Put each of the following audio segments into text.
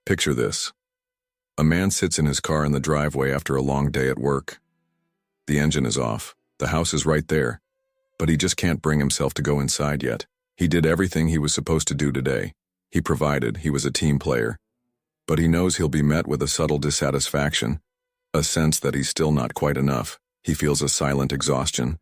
Picture this. A man sits in his car in the driveway after a long day at work. The engine is off. The house is right there. But he just can't bring himself to go inside yet. He did everything he was supposed to do today. He provided, he was a team player. But he knows he'll be met with a subtle dissatisfaction, a sense that he's still not quite enough. He feels a silent exhaustion,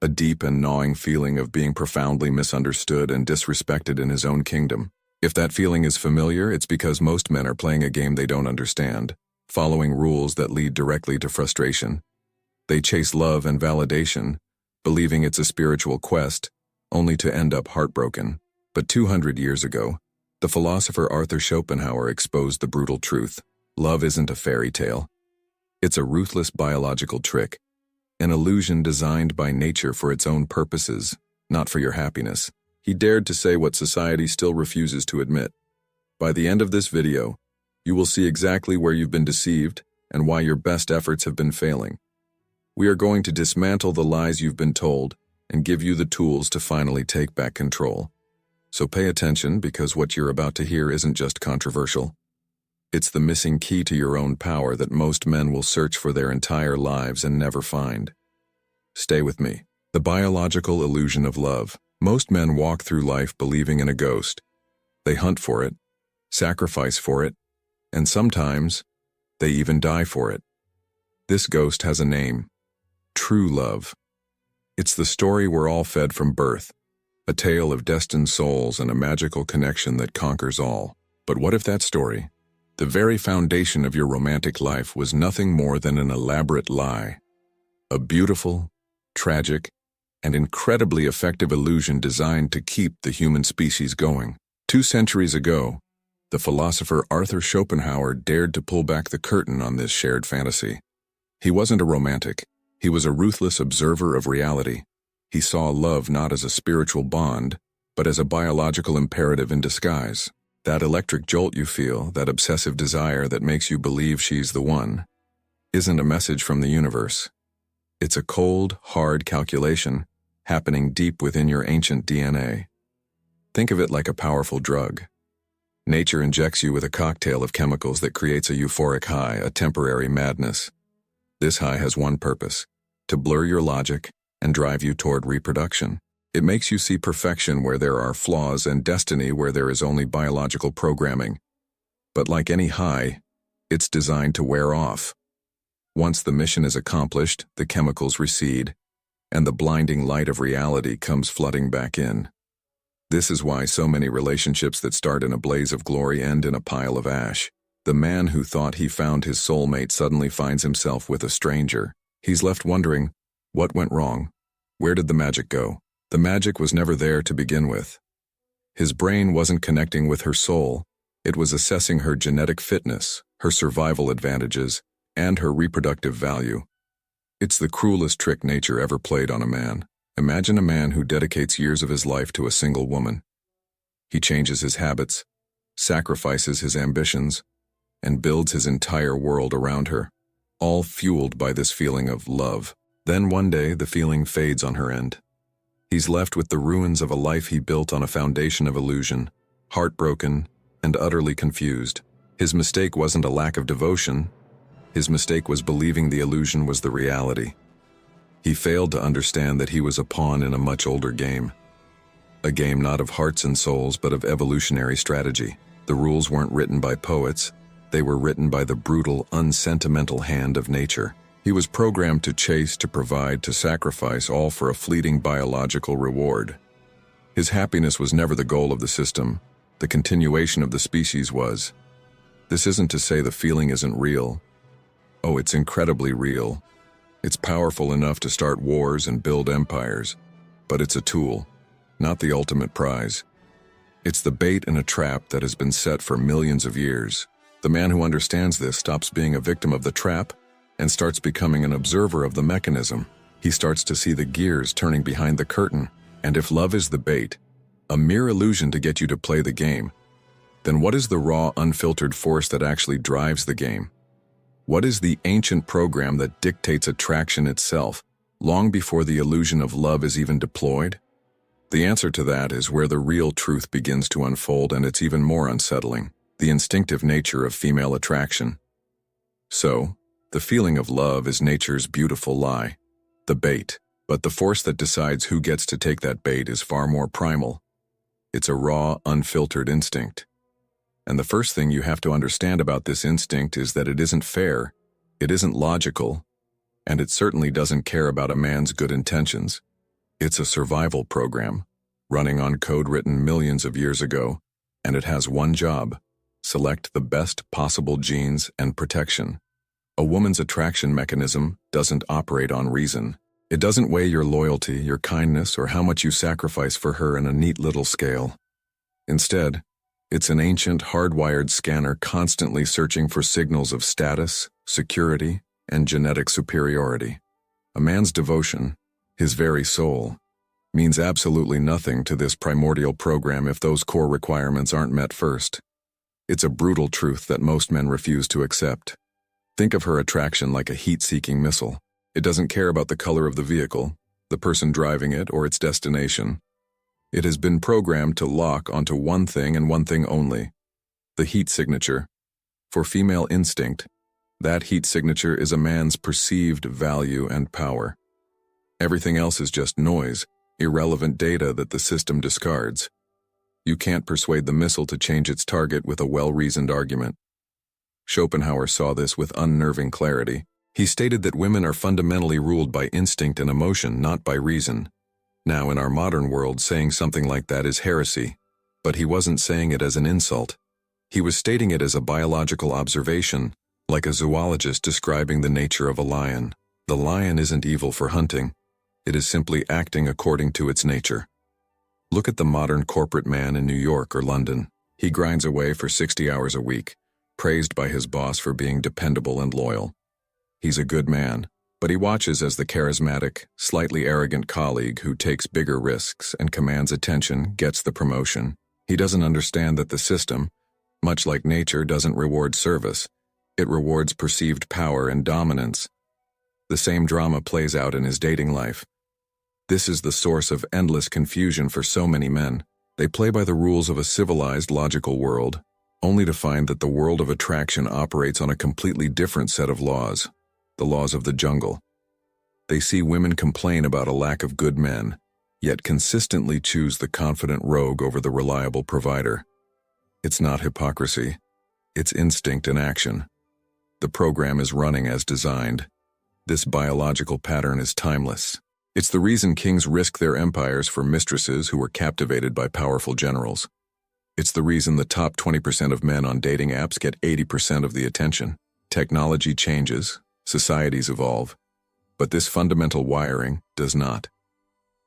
a deep and gnawing feeling of being profoundly misunderstood and disrespected in his own kingdom. If that feeling is familiar, it's because most men are playing a game they don't understand, following rules that lead directly to frustration. They chase love and validation, believing it's a spiritual quest, only to end up heartbroken. But 200 years ago, the philosopher Arthur Schopenhauer exposed the brutal truth. Love isn't a fairy tale. It's a ruthless biological trick, an illusion designed by nature for its own purposes, not for your happiness. He dared to say what society still refuses to admit. By the end of this video, you will see exactly where you've been deceived and why your best efforts have been failing. We are going to dismantle the lies you've been told and give you the tools to finally take back control. So pay attention, because what you're about to hear isn't just controversial. It's the missing key to your own power that most men will search for their entire lives and never find. Stay with me. The biological illusion of love. Most men walk through life believing in a ghost. They hunt for it, sacrifice for it, and sometimes they even die for it. This ghost has a name: true love. It's the story we're all fed from birth, a tale of destined souls and a magical connection that conquers all. But what if that story, the very foundation of your romantic life, was nothing more than an elaborate lie? A beautiful, tragic, and incredibly effective illusion designed to keep the human species going. 2 centuries ago, the philosopher Arthur Schopenhauer dared to pull back the curtain on this shared fantasy. He wasn't a romantic. He was a ruthless observer of reality. He saw love not as a spiritual bond, but as a biological imperative in disguise. That electric jolt you feel, that obsessive desire that makes you believe she's the one, isn't a message from the universe. It's a cold, hard calculation happening deep within your ancient DNA. Think of it like a powerful drug. Nature injects you with a cocktail of chemicals that creates a euphoric high, a temporary madness. This high has one purpose: to blur your logic and drive you toward reproduction. It makes you see perfection where there are flaws and destiny where there is only biological programming. But like any high, it's designed to wear off. Once the mission is accomplished, the chemicals recede, and the blinding light of reality comes flooding back in. This is why so many relationships that start in a blaze of glory end in a pile of ash. The man who thought he found his soulmate suddenly finds himself with a stranger. He's left wondering, what went wrong? Where did the magic go? The magic was never there to begin with. His brain wasn't connecting with her soul. It was assessing her genetic fitness, her survival advantages, and her reproductive value. It's the cruelest trick nature ever played on a man. Imagine a man who dedicates years of his life to a single woman. He changes his habits, sacrifices his ambitions, and builds his entire world around her, all fueled by this feeling of love. Then one day, the feeling fades on her end. He's left with the ruins of a life he built on a foundation of illusion, heartbroken and utterly confused. His mistake wasn't a lack of devotion. His mistake was believing the illusion was the reality. He failed to understand that he was a pawn in a much older game. A game not of hearts and souls, but of evolutionary strategy. The rules weren't written by poets. They were written by the brutal, unsentimental hand of nature. He was programmed to chase, to provide, to sacrifice, all for a fleeting biological reward. His happiness was never the goal of the system. The continuation of the species was. This isn't to say the feeling isn't real. Oh, it's incredibly real. It's powerful enough to start wars and build empires. But it's a tool, not the ultimate prize. It's the bait in a trap that has been set for millions of years. The man who understands this stops being a victim of the trap and starts becoming an observer of the mechanism. He starts to see the gears turning behind the curtain. And if love is the bait, a mere illusion to get you to play the game, then what is the raw, unfiltered force that actually drives the game? What is the ancient program that dictates attraction itself, long before the illusion of love is even deployed? The answer to that is where the real truth begins to unfold, and it's even more unsettling. the instinctive nature of female attraction. So, the feeling of love is nature's beautiful lie, the bait, but the force that decides who gets to take that bait is far more primal. It's a raw, unfiltered instinct. And the first thing you have to understand about this instinct is that it isn't fair, it isn't logical, and it certainly doesn't care about a man's good intentions. It's a survival program, running on code written millions of years ago, and it has one job: select the best possible genes and protection. A woman's attraction mechanism doesn't operate on reason. It doesn't weigh your loyalty, your kindness, or how much you sacrifice for her in a neat little scale. Instead, it's an ancient, hardwired scanner constantly searching for signals of status, security, and genetic superiority. A man's devotion, his very soul, means absolutely nothing to this primordial program if those core requirements aren't met first. It's a brutal truth that most men refuse to accept. Think of her attraction like a heat-seeking missile. It doesn't care about the color of the vehicle, the person driving it, or its destination. It has been programmed to lock onto one thing and one thing only: the heat signature. For female instinct, that heat signature is a man's perceived value and power. Everything else is just noise, irrelevant data that the system discards. You can't persuade the missile to change its target with a well-reasoned argument. Schopenhauer saw this with unnerving clarity. He stated that women are fundamentally ruled by instinct and emotion, not by reason. Now, in our modern world, saying something like that is heresy, but he wasn't saying it as an insult. He was stating it as a biological observation, like a zoologist describing the nature of a lion. The lion isn't evil for hunting. It is simply acting according to its nature. Look at the modern corporate man in New York or London. He grinds away for 60 hours a week, praised by his boss for being dependable and loyal. He's a good man, but he watches as the charismatic, slightly arrogant colleague who takes bigger risks and commands attention gets the promotion. He doesn't understand that the system, much like nature, doesn't reward service. It rewards perceived power and dominance. The same drama plays out in his dating life. This is the source of endless confusion for so many men. They play by the rules of a civilized, logical world, only to find that the world of attraction operates on a completely different set of laws, the laws of the jungle. They see women complain about a lack of good men, yet consistently choose the confident rogue over the reliable provider. It's not hypocrisy, it's instinct in action. The program is running as designed. This biological pattern is timeless. It's the reason kings risk their empires for mistresses who were captivated by powerful generals. It's the reason the top 20% of men on dating apps get 80% of the attention. Technology changes, societies evolve, but this fundamental wiring does not.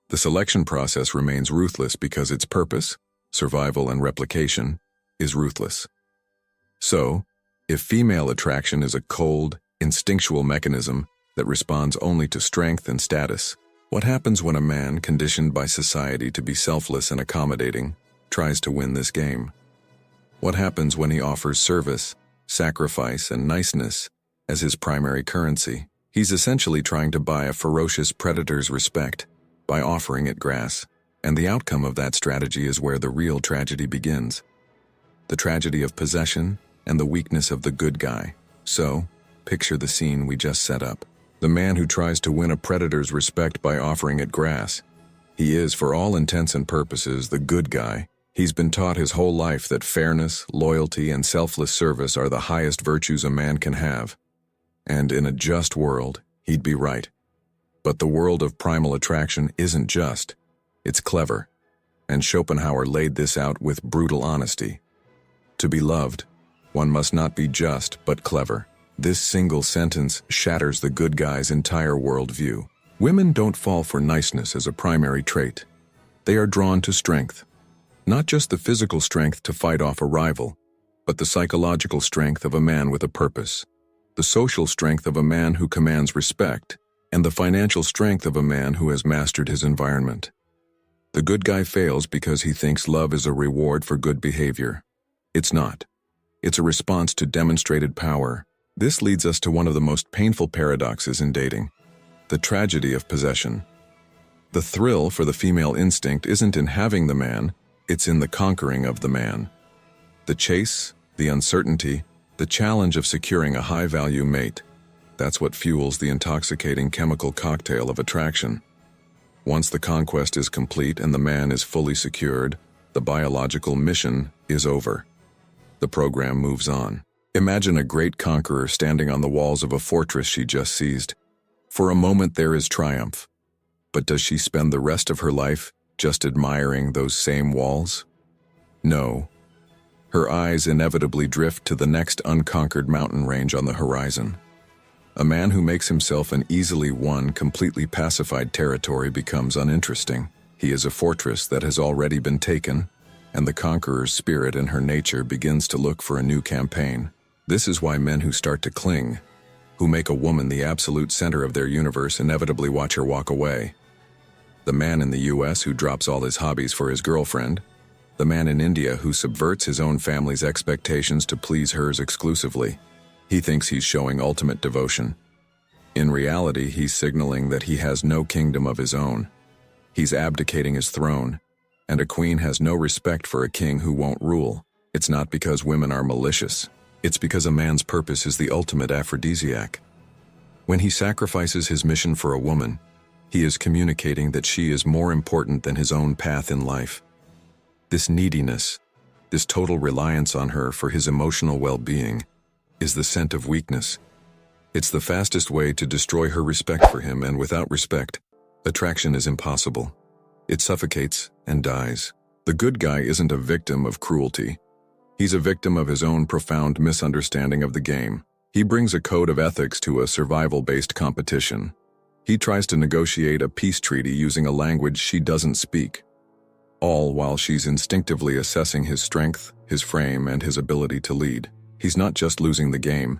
The selection process remains ruthless because its purpose, survival and replication, is ruthless. So, if female attraction is a cold, instinctual mechanism that responds only to strength and status, what happens when a man, conditioned by society to be selfless and accommodating, tries to win this game? What happens when he offers service, sacrifice, and niceness as his primary currency? He's essentially trying to buy a ferocious predator's respect by offering it grass, and the outcome of that strategy is where the real tragedy begins. The tragedy of possession and the weakness of the good guy. So, picture the scene we just set up. The man who tries to win a predator's respect by offering it grass. He is, for all intents and purposes, the good guy. He's been taught his whole life that fairness, loyalty, and selfless service are the highest virtues a man can have. And in a just world, he'd be right. But the world of primal attraction isn't just. It's clever. And Schopenhauer laid this out with brutal honesty. To be loved, one must not be just but clever. This single sentence shatters the good guy's entire worldview. Women don't fall for niceness as a primary trait. They are drawn to strength. Not just the physical strength to fight off a rival, but the psychological strength of a man with a purpose, the social strength of a man who commands respect, and the financial strength of a man who has mastered his environment. The good guy fails because he thinks love is a reward for good behavior. It's not. It's a response to demonstrated power. This leads us to one of the most painful paradoxes in dating: the tragedy of possession. The thrill for the female instinct isn't in having the man, it's in the conquering of the man. The chase, The uncertainty, the challenge of securing a high-value mate, that's what fuels the intoxicating chemical cocktail of attraction. Once the conquest is complete and the man is fully secured, the biological mission is over. The program moves on. Imagine a great conqueror standing on the walls of a fortress she just seized. For a moment there is triumph. But does she spend the rest of her life just admiring those same walls? No. Her eyes inevitably drift to the next unconquered mountain range on the horizon. A man who makes himself an easily won, completely pacified territory becomes uninteresting. He is a fortress that has already been taken, and the conqueror's spirit in her nature begins to look for a new campaign. This is why men who start to cling, who make a woman the absolute center of their universe, inevitably watch her walk away. The man in the US who drops all his hobbies for his girlfriend, the man in India who subverts his own family's expectations to please hers exclusively. He thinks he's showing ultimate devotion. In reality, he's signaling that he has no kingdom of his own. He's abdicating his throne, and a queen has no respect for a king who won't rule. It's not because women are malicious. It's because a man's purpose is the ultimate aphrodisiac. When he sacrifices his mission for a woman, he is communicating that she is more important than his own path in life. This neediness, this total reliance on her for his emotional well-being, is the scent of weakness. It's the fastest way to destroy her respect for him, and without respect, attraction is impossible. It suffocates and dies. The good guy isn't a victim of cruelty. He's a victim of his own profound misunderstanding of the game. He brings a code of ethics to a survival-based competition. He tries to negotiate a peace treaty using a language she doesn't speak, all while she's instinctively assessing his strength, his frame, and his ability to lead. He's not just losing the game,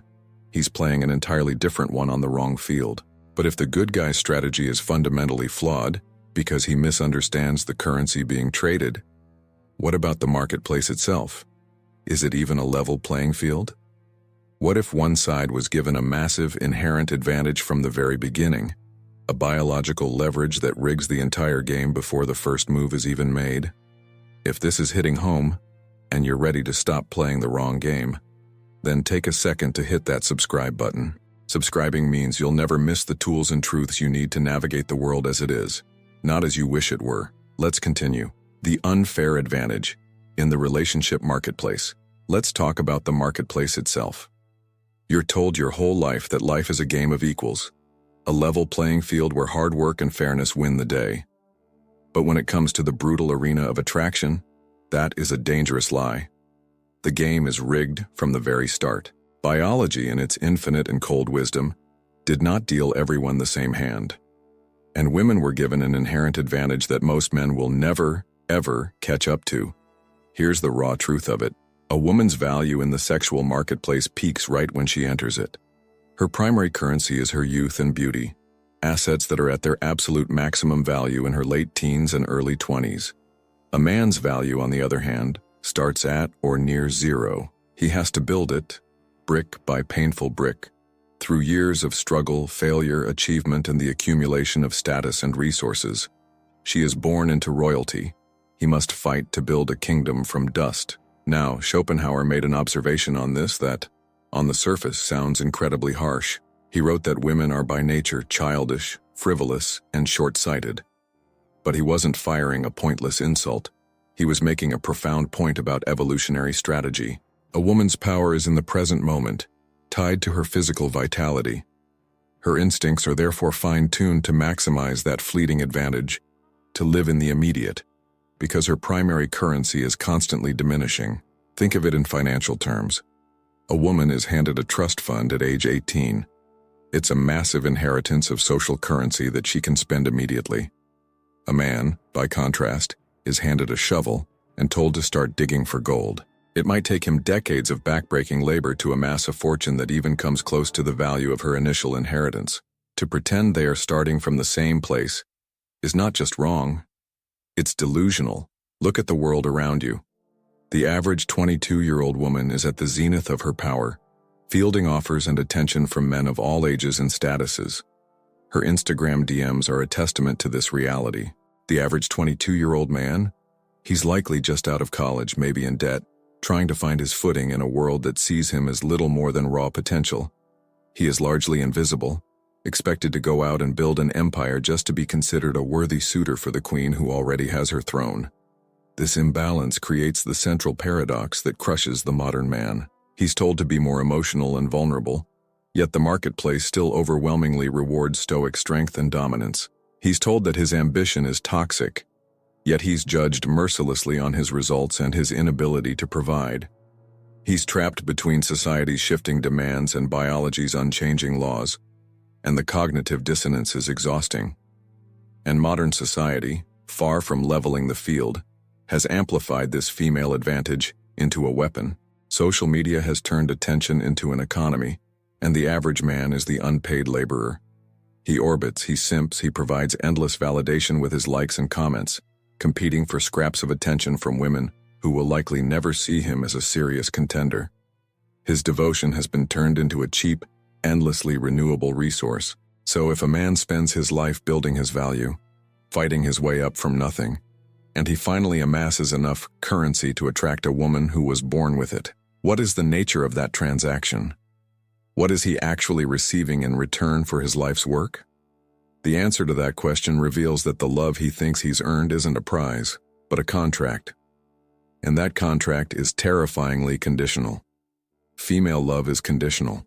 he's playing an entirely different one on the wrong field. But if the good guy's strategy is fundamentally flawed because he misunderstands the currency being traded, what about the marketplace itself? Is it even a level playing field? What if one side was given a massive inherent advantage from the very beginning, a biological leverage that rigs the entire game before the first move is even made? If this is hitting home, and you're ready to stop playing the wrong game, then take a second to hit that subscribe button. Subscribing means you'll never miss the tools and truths you need to navigate the world as it is, not as you wish it were. Let's continue. The unfair advantage in the relationship marketplace. Let's talk about the marketplace itself. You're told your whole life that life is a game of equals, a level playing field where hard work and fairness win the day. But when it comes to the brutal arena of attraction, that is a dangerous lie. The game is rigged from the very start. Biology, in its infinite and cold wisdom, did not deal everyone the same hand. And women were given an inherent advantage that most men will never, ever catch up to. Here's the raw truth of it. A woman's value in the sexual marketplace peaks right when she enters it. Her primary currency is her youth and beauty, assets that are at their absolute maximum value in her late teens and early 20s. A man's value, on the other hand, starts at or near zero. He has to build it, brick by painful brick, through years of struggle, failure, achievement, and the accumulation of status and resources. She is born into royalty. He must fight to build a kingdom from dust. Now, Schopenhauer made an observation on this that, on the surface, sounds incredibly harsh. He wrote that women are by nature childish, frivolous, and short-sighted. But he wasn't firing a pointless insult. He was making a profound point about evolutionary strategy. A woman's power is in the present moment, tied to her physical vitality. Her instincts are therefore fine-tuned to maximize that fleeting advantage, to live in the immediate, because her primary currency is constantly diminishing. Think of it in financial terms. A woman is handed a trust fund at age 18. It's a massive inheritance of social currency that she can spend immediately. A man, by contrast, is handed a shovel and told to start digging for gold. It might take him decades of backbreaking labor to amass a fortune that even comes close to the value of her initial inheritance. To pretend they are starting from the same place is not just wrong, it's delusional. Look at the world around you. The average 22-year-old woman is at the zenith of her power, fielding offers and attention from men of all ages and statuses. Her Instagram DMs are a testament to this reality. The average 22-year-old man? He's likely just out of college, maybe in debt, trying to find his footing in a world that sees him as little more than raw potential. He is largely invisible, expected to go out and build an empire just to be considered a worthy suitor for the queen who already has her throne. This imbalance creates the central paradox that crushes the modern man. He's told to be more emotional and vulnerable, yet the marketplace still overwhelmingly rewards stoic strength and dominance. He's told that his ambition is toxic, yet he's judged mercilessly on his results and his inability to provide. He's trapped between society's shifting demands and biology's unchanging laws, and the cognitive dissonance is exhausting. And modern society, far from leveling the field, has amplified this female advantage into a weapon. Social media has turned attention into an economy, and the average man is the unpaid laborer. He orbits, he simps, he provides endless validation with his likes and comments, competing for scraps of attention from women who will likely never see him as a serious contender. His devotion has been turned into a cheap, endlessly renewable resource. So if a man spends his life building his value, fighting his way up from nothing, and he finally amasses enough currency to attract a woman who was born with it, what is the nature of that transaction? What is he actually receiving in return for his life's work? The answer to that question reveals that the love he thinks he's earned isn't a prize, but a contract. And that contract is terrifyingly conditional. Female love is conditional.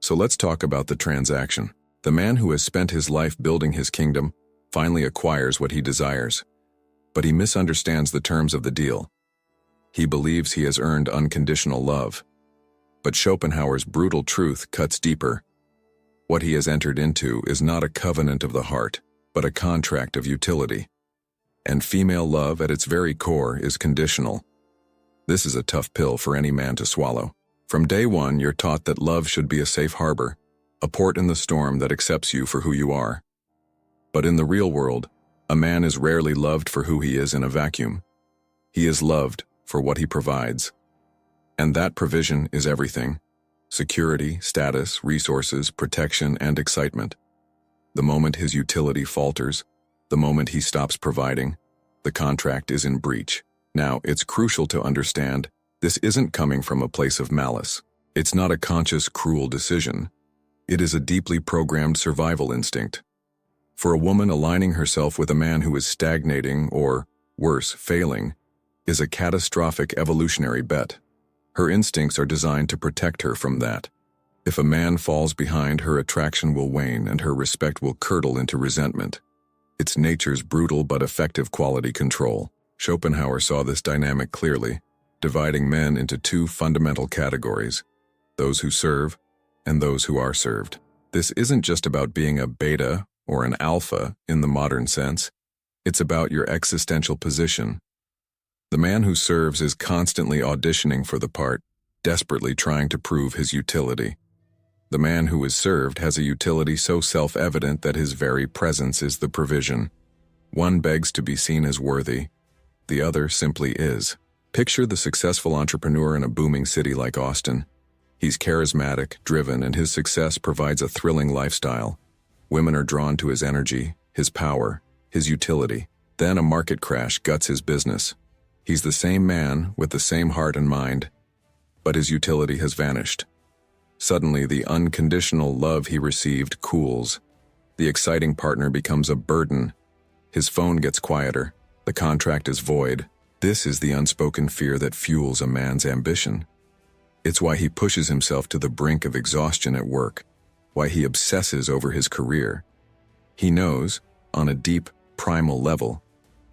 So let's talk about the transaction. The man who has spent his life building his kingdom finally acquires what he desires, but he misunderstands the terms of the deal. He believes he has earned unconditional love. But Schopenhauer's brutal truth cuts deeper. What he has entered into is not a covenant of the heart, but a contract of utility. And female love at its very core is conditional. This is a tough pill for any man to swallow. From day one, you're taught that love should be a safe harbor, a port in the storm that accepts you for who you are. But in the real world, a man is rarely loved for who he is in a vacuum. He is loved for what he provides. And that provision is everything: security, status, resources, protection, and excitement. The moment his utility falters, the moment he stops providing, the contract is in breach. Now, it's crucial to understand this isn't coming from a place of malice. It's not a conscious, cruel decision. It is a deeply programmed survival instinct. For a woman, aligning herself with a man who is stagnating or, worse, failing, is a catastrophic evolutionary bet. Her instincts are designed to protect her from that. If a man falls behind, her attraction will wane and her respect will curdle into resentment. It's nature's brutal but effective quality control. Schopenhauer saw this dynamic clearly, dividing men into two fundamental categories: those who serve and those who are served. This isn't just about being a beta or an alpha in the modern sense. It's about your existential position. The man who serves is constantly auditioning for the part, desperately trying to prove his utility. The man who is served has a utility so self-evident that his very presence is the provision. One begs to be seen as worthy. The other simply is. Picture the successful entrepreneur in a booming city like Austin. He's charismatic, driven, and his success provides a thrilling lifestyle. Women are drawn to his energy, his power, his utility. Then a market crash guts his business. He's the same man with the same heart and mind, but his utility has vanished. Suddenly, the unconditional love he received cools. The exciting partner becomes a burden. His phone gets quieter. The contract is void. This is the unspoken fear that fuels a man's ambition. It's why he pushes himself to the brink of exhaustion at work, why he obsesses over his career. He knows, on a deep, primal level,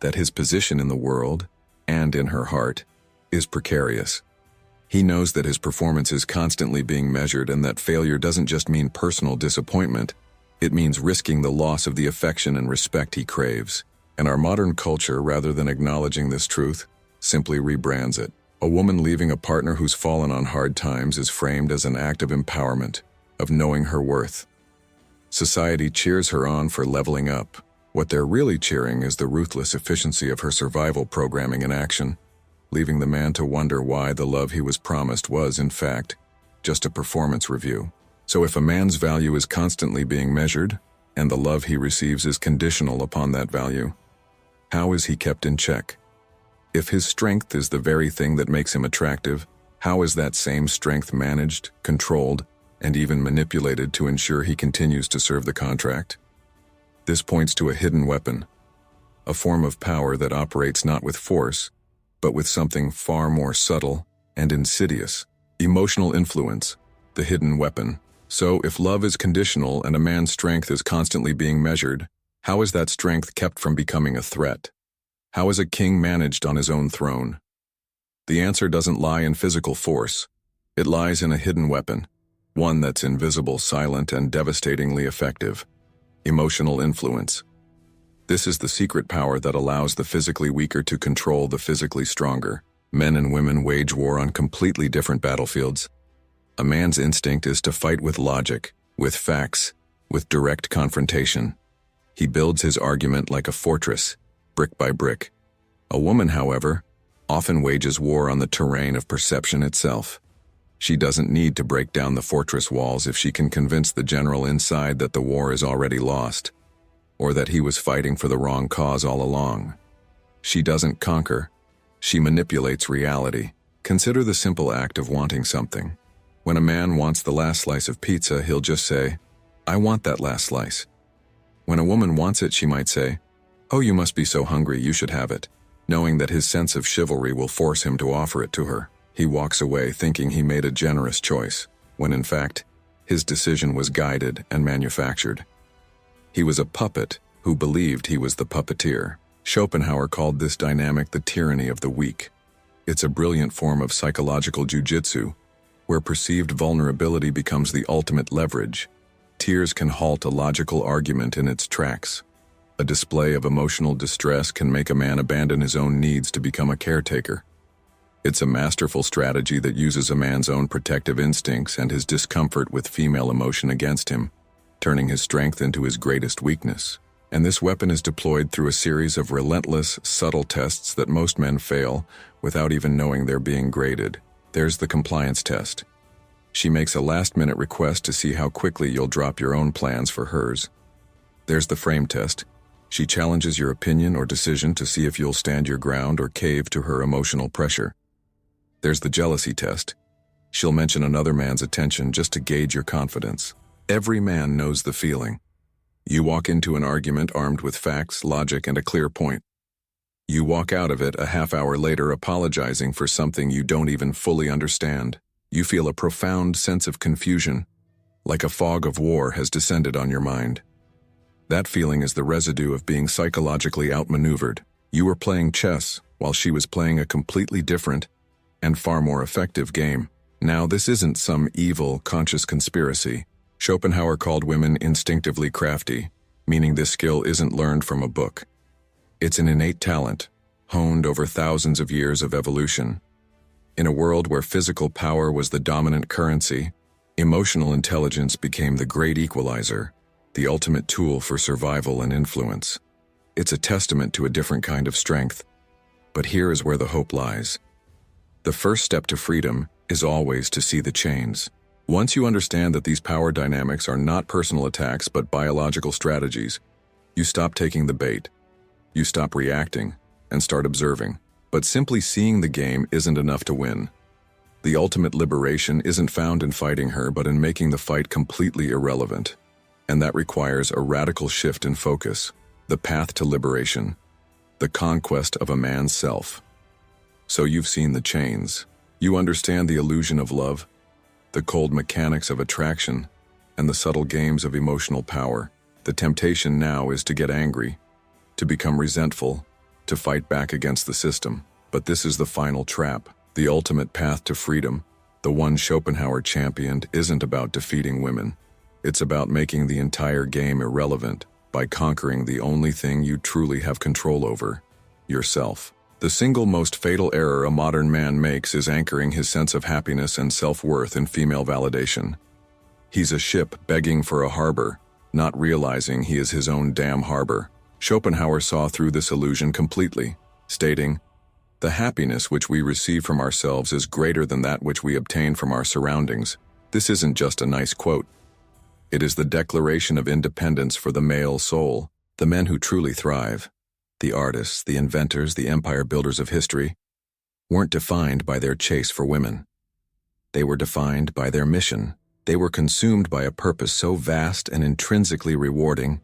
that his position in the world, and in her heart, is precarious. He knows that his performance is constantly being measured and that failure doesn't just mean personal disappointment, it means risking the loss of the affection and respect he craves. And our modern culture, rather than acknowledging this truth, simply rebrands it. A woman leaving a partner who's fallen on hard times is framed as an act of empowerment, of knowing her worth. Society cheers her on for leveling up. What they're really cheering is the ruthless efficiency of her survival programming in action, leaving the man to wonder why the love he was promised was, in fact, just a performance review. So if a man's value is constantly being measured, and the love he receives is conditional upon that value, how is he kept in check? If his strength is the very thing that makes him attractive, how is that same strength managed, controlled, and even manipulated to ensure he continues to serve the contract? This points to a hidden weapon, a form of power that operates not with force, but with something far more subtle and insidious. Emotional influence, the hidden weapon. So, if love is conditional and a man's strength is constantly being measured, how is that strength kept from becoming a threat? How is a king managed on his own throne? The answer doesn't lie in physical force. It lies in a hidden weapon, one that's invisible, silent, and devastatingly effective. Emotional influence. This is the secret power that allows the physically weaker to control the physically stronger. Men and women wage war on completely different battlefields. A man's instinct is to fight with logic, with facts, with direct confrontation. He builds his argument like a fortress, brick by brick. A woman, however, often wages war on the terrain of perception itself. She doesn't need to break down the fortress walls if she can convince the general inside that the war is already lost, or that he was fighting for the wrong cause all along. She doesn't conquer, she manipulates reality. Consider the simple act of wanting something. When a man wants the last slice of pizza, he'll just say, "I want that last slice." When a woman wants it, she might say, "Oh, you must be so hungry, you should have it," knowing that his sense of chivalry will force him to offer it to her. He walks away thinking he made a generous choice, when in fact, his decision was guided and manufactured. He was a puppet who believed he was the puppeteer. Schopenhauer called this dynamic the tyranny of the weak. It's a brilliant form of psychological jujitsu, where perceived vulnerability becomes the ultimate leverage. Tears can halt a logical argument in its tracks. A display of emotional distress can make a man abandon his own needs to become a caretaker. It's a masterful strategy that uses a man's own protective instincts and his discomfort with female emotion against him, turning his strength into his greatest weakness. And this weapon is deployed through a series of relentless, subtle tests that most men fail without even knowing they're being graded. There's the compliance test. She makes a last-minute request to see how quickly you'll drop your own plans for hers. There's the frame test. She challenges your opinion or decision to see if you'll stand your ground or cave to her emotional pressure. There's the jealousy test. She'll mention another man's attention just to gauge your confidence. Every man knows the feeling. You walk into an argument armed with facts, logic, and a clear point. You walk out of it a half hour later apologizing for something you don't even fully understand. You feel a profound sense of confusion, like a fog of war has descended on your mind. That feeling is the residue of being psychologically outmaneuvered. You were playing chess while she was playing a completely different and far more effective game. Now, this isn't some evil, conscious conspiracy. Schopenhauer called women instinctively crafty, meaning this skill isn't learned from a book. It's an innate talent, honed over thousands of years of evolution. In a world where physical power was the dominant currency, emotional intelligence became the great equalizer, the ultimate tool for survival and influence. It's a testament to a different kind of strength. But here is where the hope lies. The first step to freedom is always to see the chains. Once you understand that these power dynamics are not personal attacks but biological strategies, you stop taking the bait. You stop reacting and start observing. But simply seeing the game isn't enough to win. The ultimate liberation isn't found in fighting her but in making the fight completely irrelevant. And that requires a radical shift in focus, the path to liberation, the conquest of a man's self. So you've seen the chains. You understand the illusion of love, the cold mechanics of attraction, and the subtle games of emotional power. The temptation now is to get angry, to become resentful, to fight back against the system. But this is the final trap. The ultimate path to freedom, the one Schopenhauer championed, isn't about defeating women. It's about making the entire game irrelevant by conquering the only thing you truly have control over, yourself. The single most fatal error a modern man makes is anchoring his sense of happiness and self-worth in female validation. He's a ship begging for a harbor, not realizing he is his own damn harbor. Schopenhauer saw through this illusion completely, stating, "The happiness which we receive from ourselves is greater than that which we obtain from our surroundings." This isn't just a nice quote. It is the declaration of independence for the male soul. The men who truly thrive, The artists, the inventors, the empire builders of history weren't defined by their chase for women. They were defined by their mission. They were consumed by a purpose so vast and intrinsically rewarding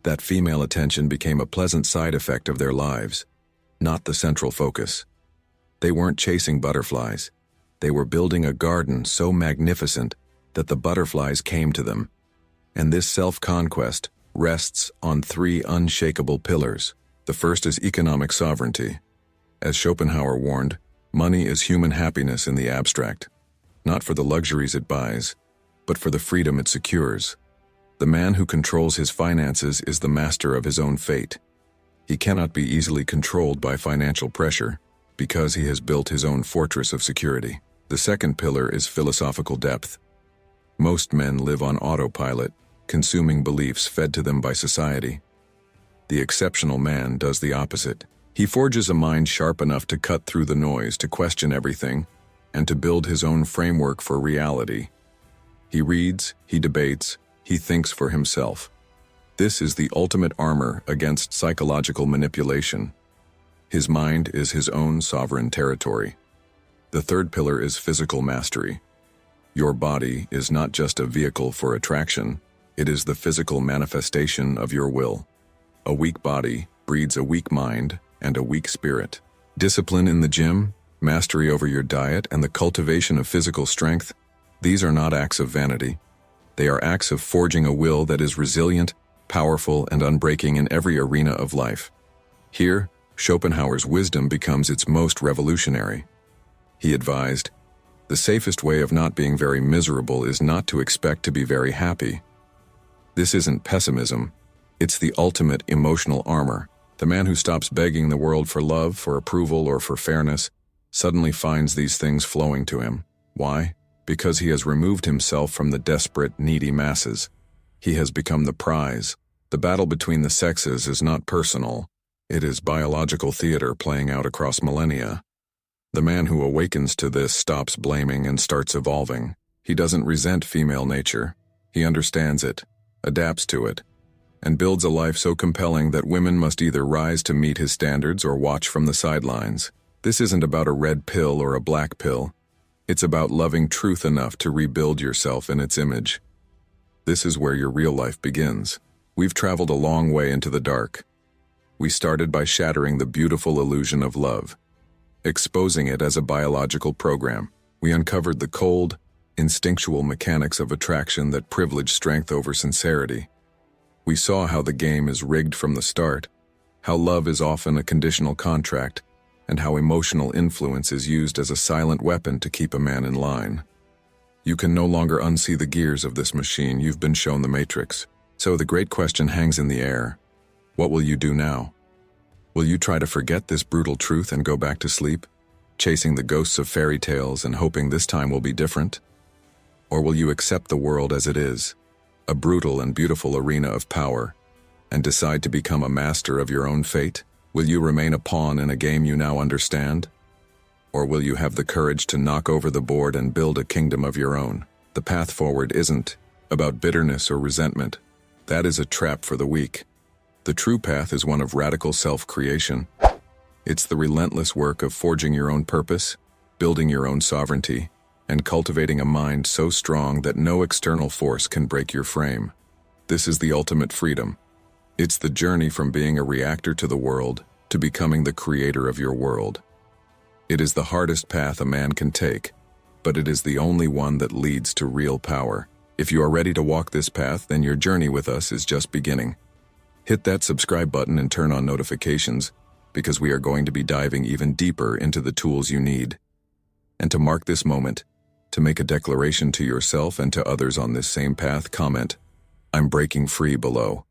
that female attention became a pleasant side effect of their lives, not the central focus. They weren't chasing butterflies. They were building a garden so magnificent that the butterflies came to them. And this self-conquest rests on three unshakable pillars. The first is economic sovereignty. As Schopenhauer warned, money is human happiness in the abstract, not for the luxuries it buys, but for the freedom it secures. The man who controls his finances is the master of his own fate. He cannot be easily controlled by financial pressure because he has built his own fortress of security. The second pillar is philosophical depth. Most men live on autopilot, consuming beliefs fed to them by society. The exceptional man does the opposite. He forges a mind sharp enough to cut through the noise, to question everything, and to build his own framework for reality. He reads, he debates, he thinks for himself. This is the ultimate armor against psychological manipulation. His mind is his own sovereign territory. The third pillar is physical mastery. Your body is not just a vehicle for attraction, it is the physical manifestation of your will. A weak body breeds a weak mind and a weak spirit. Discipline in the gym, mastery over your diet, and the cultivation of physical strength, these are not acts of vanity. They are acts of forging a will that is resilient, powerful, and unbreaking in every arena of life. Here, Schopenhauer's wisdom becomes its most revolutionary. He advised, "The safest way of not being very miserable is not to expect to be very happy." This isn't pessimism. It's the ultimate emotional armor. The man who stops begging the world for love, for approval, or for fairness suddenly finds these things flowing to him. Why? Because he has removed himself from the desperate, needy masses. He has become the prize. The battle between the sexes is not personal. It is biological theater playing out across millennia. The man who awakens to this stops blaming and starts evolving. He doesn't resent female nature. He understands it, adapts to it, and builds a life so compelling that women must either rise to meet his standards or watch from the sidelines. This isn't about a red pill or a black pill. It's about loving truth enough to rebuild yourself in its image. This is where your real life begins. We've traveled a long way into the dark. We started by shattering the beautiful illusion of love, exposing it as a biological program. We uncovered the cold, instinctual mechanics of attraction that privilege strength over sincerity. We saw how the game is rigged from the start, how love is often a conditional contract, and how emotional influence is used as a silent weapon to keep a man in line. You can no longer unsee the gears of this machine. You've been shown the matrix. So the great question hangs in the air. What will you do now? Will you try to forget this brutal truth and go back to sleep, chasing the ghosts of fairy tales and hoping this time will be different? Or will you accept the world as it is, a brutal and beautiful arena of power, and decide to become a master of your own fate? Will you remain a pawn in a game you now understand? Or will you have the courage to knock over the board and build a kingdom of your own? The path forward isn't about bitterness or resentment. That is a trap for the weak. The true path is one of radical self-creation. It's the relentless work of forging your own purpose, building your own sovereignty, and cultivating a mind so strong that no external force can break your frame. This is the ultimate freedom. It's the journey from being a reactor to the world to becoming the creator of your world. It is the hardest path a man can take, but it is the only one that leads to real power. If you are ready to walk this path, then your journey with us is just beginning. Hit that subscribe button and turn on notifications, because we are going to be diving even deeper into the tools you need. And to mark this moment, to make a declaration to yourself and to others on this same path, comment, "I'm breaking free" below.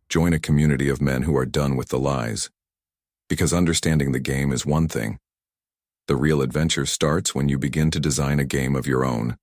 Join a community of men who are done with the lies. Because understanding the game is one thing. The real adventure starts when you begin to design a game of your own.